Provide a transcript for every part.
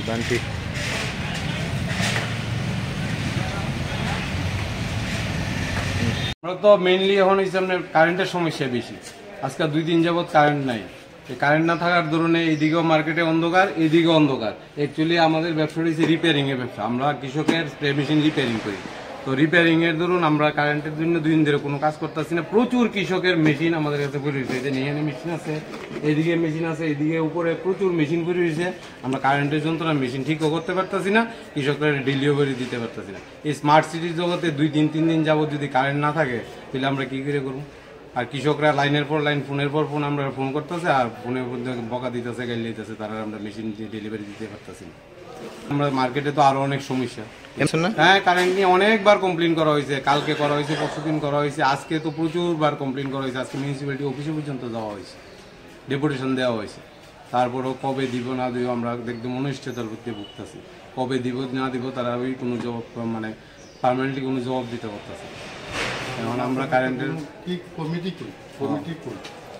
বান্টি আমরা তো মেইনলি এখন হিসাবে কারেন্টের সমস্যা বেশি। আজকে 2 দিন যাবত কারেন্ট নাই। কারেন্ট না থাকার দরুনে এইদিকেও মার্কেটে অন্ধকার, এইদিকে অন্ধকার। অ্যাকচুয়ালি আমাদের ব্যবসাটা হচ্ছে রিপেয়ারিং এর ব্যবসা। আমরা কৃষকের স্প্রে মেশিন রিপেয়ারিং করি। তো রিপেয়ারিং এর ধরুন আমরা কারেন্টের জন্য 2 দিন ধরে কোনো কাজ করতেছি না। প্রচুর কৃষকের মেশিন আমাদের কাছে পড়ে রয়েছে। এখানে মেশিন আছে, এদিকে মেশিন আছে, এদিকে উপরে প্রচুর মেশিন পড়ে রয়েছে। আমরা কারেন্টের যন্ত্রণা মেশিন ঠিকও করতে পারতেছি না, কৃষকরা ডেলিভারি দিতে পারতেছি না। এই স্মার্ট সিটির জগতে 2-3 দিন যাবত যদি কারেন্ট না থাকে তাহলে আমরা কি করে করবো? আর কৃষকরা লাইনের পর লাইন, ফোনের পর ফোন আমরা ফোন করতেছে, আর ফোনের মধ্যে বকা দিতেছে, গাইল দিতেছে, তারা আমরা মেশিন দিয়ে ডেলিভারি দিতে পারতেছি না। আমরা মার্কেটে তো আরো অনেক সমস্যা। হ্যাঁ, কারেন্ট নিয়ে অনেকবার কমপ্লেন করা হয়েছে, কালকে করা হয়েছে, পরশুদিন করা হয়েছে, আজকে তো প্রচুর বার কমপ্লেন করা হয়েছে। আজকে মিউনিসিপ্যালিটি অফিসে পর্যন্ত যাওয়া হয়েছে, ডেপুটেশন দেওয়া হয়েছে। তারপরেও কবে দিব না দিব আমরা একদম অনিশ্চয়তার প্রতি ভুগতেছি। কবে দিব না দিব তারা ওই কোনো জবাব, মানে পার্মানেন্টলি কোনো জবাব দিতে পারতেছে। এখন আমরা কারেন্টের কি কমিটি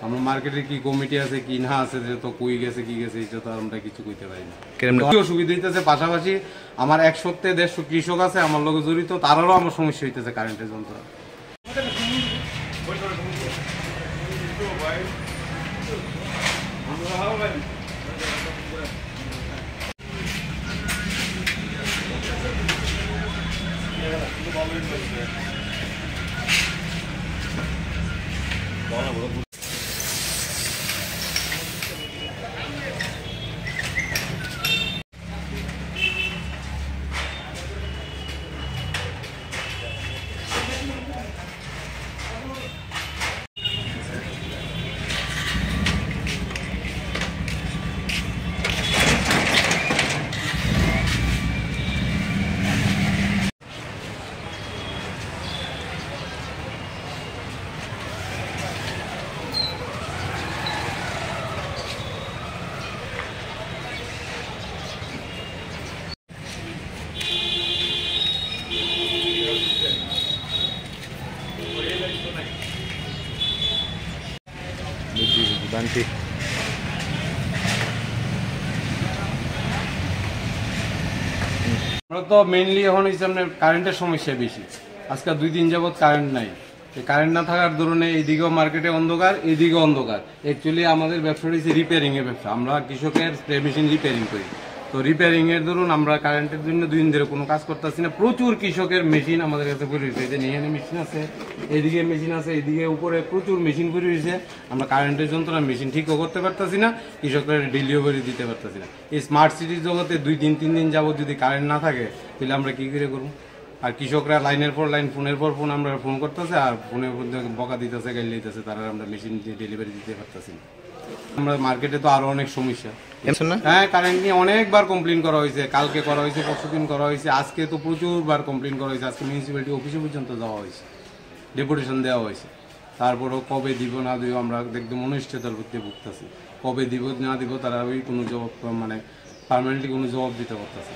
আমরা মার্কেটের কি কমিটি আছে কি না আছে, যে তো কই গেছে কি গেছে এটা তো আমরা কিছু কইতে পারি না। অসুবিধা হইতেছে। পাশাপাশি আমার 100-150 কৃষক আছে আমার লগে জড়িত, তারারও আমার সমস্যা হইতেছে কারেন্টের যন্ত্র। বান্টি আমরা তো মেইনলি এখন হিসাবে কারেন্টের সমস্যা বেশি। আজকে 2 দিন যাবত কারেন্ট নাই। কারেন্ট না থাকার দরুনে এইদিকেও মার্কেটে অন্ধকার, এইদিকে অন্ধকার। অ্যাকচুয়ালি আমাদের ব্যবসাটা হচ্ছে রিপেয়ারিং এর ব্যবসা। আমরা কৃষকের স্প্রে মেশিন রিপেয়ারিং করি। তো রিপেয়ারিং এর ধরুন আমরা কারেন্টের জন্য 2 দিন ধরে কোনো কাজ করতেছি না। প্রচুর কৃষকের মেশিন আমাদের কাছে পড়ে রয়েছে। এখানে মেশিন আছে, এদিকে মেশিন আছে, এদিকে উপরে প্রচুর মেশিন পড়ে রয়েছে। আমরা কারেন্টের যন্ত্রণা মেশিন ঠিকও করতে পারতেছি না, কৃষকরা ডেলিভারি দিতে পারতেছি না। এই স্মার্ট সিটির জগতে 2-3 দিন যাবত যদি কারেন্ট না থাকে তাহলে আমরা কি করে করবো? আর কৃষকরা লাইনের পর লাইন, ফোনের পর ফোন আমরা ফোন করতেছে, আর ফোনের মধ্যে বকা দিতেছে, গাইল দিতেছে, তারা আমরা মেশিন দিয়ে ডেলিভারি দিতে পারতেছি না। আমরা মার্কেটে তো আরো অনেক সমস্যা। হ্যাঁ, কারেন্ট নিয়ে অনেকবার কমপ্লেন করা হয়েছে, কালকে করা হয়েছে, পরশুদিন করা হয়েছে, আজকে তো প্রচুর বার কমপ্লেন করা হয়েছে। আজকে মিউনিসিপ্যালিটি অফিসে পর্যন্ত যাওয়া হয়েছে, ডেপুটেশন দেওয়া হয়েছে। তারপরেও কবে দিব না দিব আমরা একদম অনিশ্চয়তার প্রতি ভুগতেছি। কবে দিব না দিব তারা ওই কোনো জবাব, মানে পার্মানেন্টলি কোনো জবাব দিতে পারতেছে।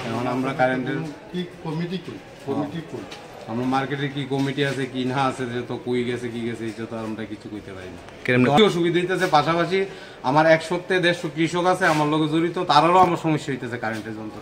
এখন আমরা কারেন্টের কি কমিটি আমরা মার্কেটের কি কমিটি আছে কি না আছে, যে তো কই গেছে কি গেছে এটা তো আমরা কিছু কইতে পারি না। অসুবিধা হইতেছে। পাশাপাশি আমার 100-150 কৃষক আছে আমার লগে জড়িত, তারারও আমার সমস্যা হইতেছে কারেন্টের যন্ত্র।